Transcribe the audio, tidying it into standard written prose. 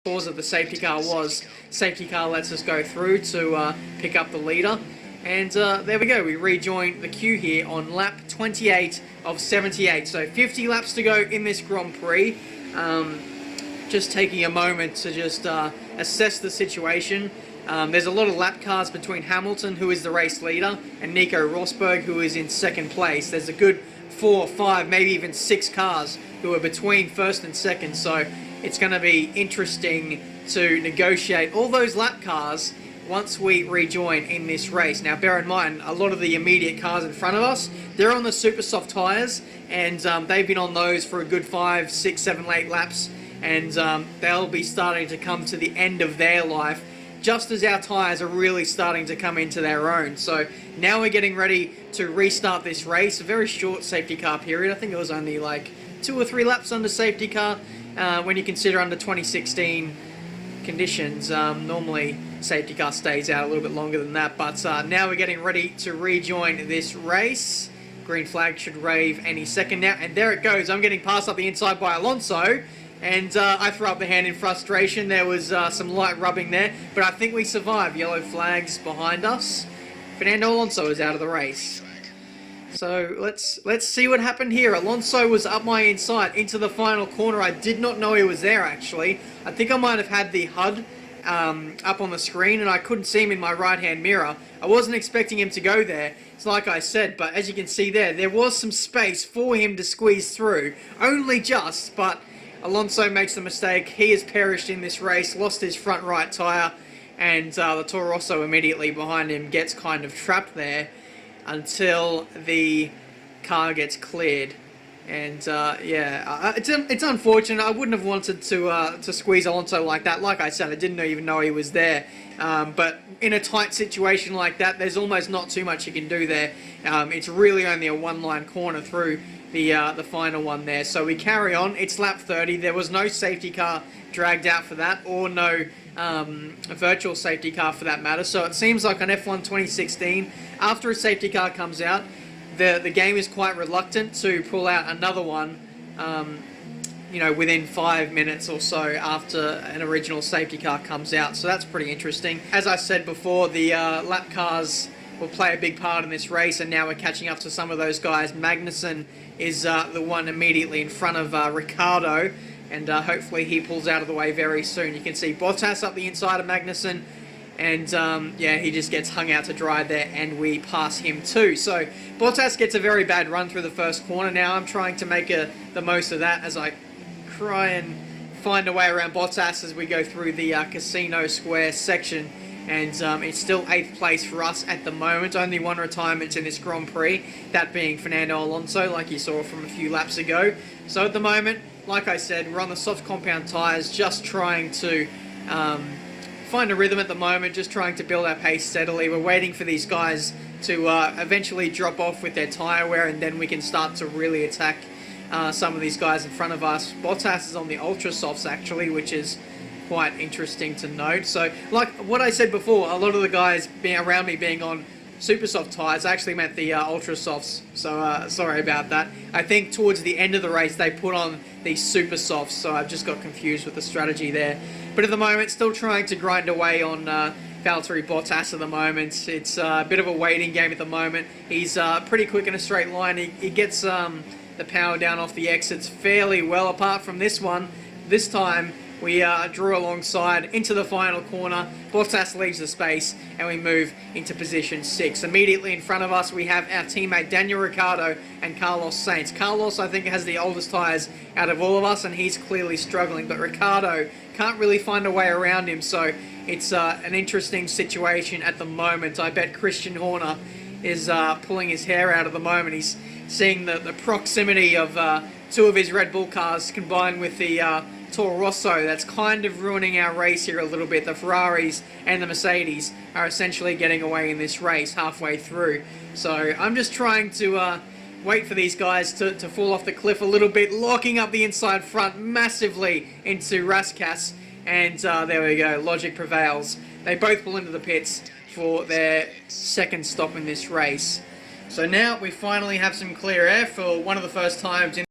cause of the safety car was. Safety car lets us go through to pick up the leader. And there we go, we rejoin the queue here on lap 28 of 78. So 50 laps to go in this Grand Prix. Just taking a moment to just assess the situation. There's a lot of lap cars between Hamilton, who is the race leader, and Nico Rosberg, who is in second place. There's a good 4, 5, maybe even 6 cars who are between first and second. So it's going to be interesting to negotiate all those lap cars once we rejoin in this race. Now bear in mind, a lot of the immediate cars in front of us, they're on the super soft tyres, and they've been on those for a good 5, 6, 7, 8 laps, and they'll be starting to come to the end of their life just as our tyres are really starting to come into their own. So now we're getting ready to restart this race. A very short safety car period. I think it was only like 2 or 3 laps under safety car when you consider under 2016 conditions. Normally safety car stays out a little bit longer than that, but now we're getting ready to rejoin this race. Green flag should wave any second now, and there it goes. I'm getting passed up the inside by Alonso, and I threw up the hand in frustration. There was some light rubbing there, but I think we survived. Yellow flags behind us. Fernando Alonso is out of the race. So let's see what happened here. Alonso was up my inside into the final corner. I did not know he was there, actually. I think I might have had the HUD up on the screen, and I couldn't see him in my right-hand mirror. I wasn't expecting him to go there. It's like I said, but as you can see there was some space for him to squeeze through. Only just, but Alonso makes the mistake. He has perished in this race, lost his front right tyre, and the Toro Rosso immediately behind him gets kind of trapped there until the car gets cleared. And yeah, it's unfortunate. I wouldn't have wanted to squeeze Alonso like that. Like I said, I didn't even know he was there. But in a tight situation like that, there's almost not too much you can do there. It's really only a one-line corner through the final one there. So we carry on. It's lap 30. There was no safety car dragged out for that, or no virtual safety car for that matter. So it seems like on F1 2016, after a safety car comes out, the game is quite reluctant to pull out another one, you know, within 5 minutes or so after an original safety car comes out. So that's pretty interesting. As I said before, the lap cars will play a big part in this race, and now we're catching up to some of those guys. Magnussen is the one immediately in front of Ricciardo, and hopefully he pulls out of the way very soon. You can see Bottas up the inside of Magnussen, and yeah, he just gets hung out to dry there, and we pass him too. So Bottas gets a very bad run through the first corner. Now I'm trying to make the most of that as I try and find a way around Bottas as we go through the Casino Square section. And it's still 8th place for us at the moment. Only one retirement in this Grand Prix, that being Fernando Alonso, like you saw from a few laps ago. So at the moment, like I said, we're on the soft compound tyres, just trying to find a rhythm at the moment, just trying to build our pace steadily. We're waiting for these guys to eventually drop off with their tyre wear, and then we can start to really attack some of these guys in front of us. Bottas is on the ultra softs actually, which is quite interesting to note. So like what I said before, a lot of the guys around me being on super soft tyres, I actually meant the ultra softs, so sorry about that. I think towards the end of the race they put on these super softs, so I've just got confused with the strategy there. But at the moment, still trying to grind away on Valtteri Bottas at the moment. It's a bit of a waiting game at the moment. He's pretty quick in a straight line. He gets the power down off the exits fairly well, apart from this one. This time we drew alongside into the final corner. Bottas leaves the space, and we move into position 6. Immediately in front of us, we have our teammate Daniel Ricciardo and Carlos Sainz. Carlos, I think, has the oldest tyres out of all of us, and he's clearly struggling. But Ricciardo can't really find a way around him, so it's an interesting situation at the moment. I bet Christian Horner is pulling his hair out at the moment. He's seeing the proximity of 2 of his Red Bull cars combined with the Toro Rosso. That's kind of ruining our race here a little bit. The Ferraris and the Mercedes are essentially getting away in this race halfway through. So I'm just trying to wait for these guys to fall off the cliff a little bit, locking up the inside front massively into Rascasse, and there we go, logic prevails. They both pull into the pits for their second stop in this race. So now we finally have some clear air for one of the first times in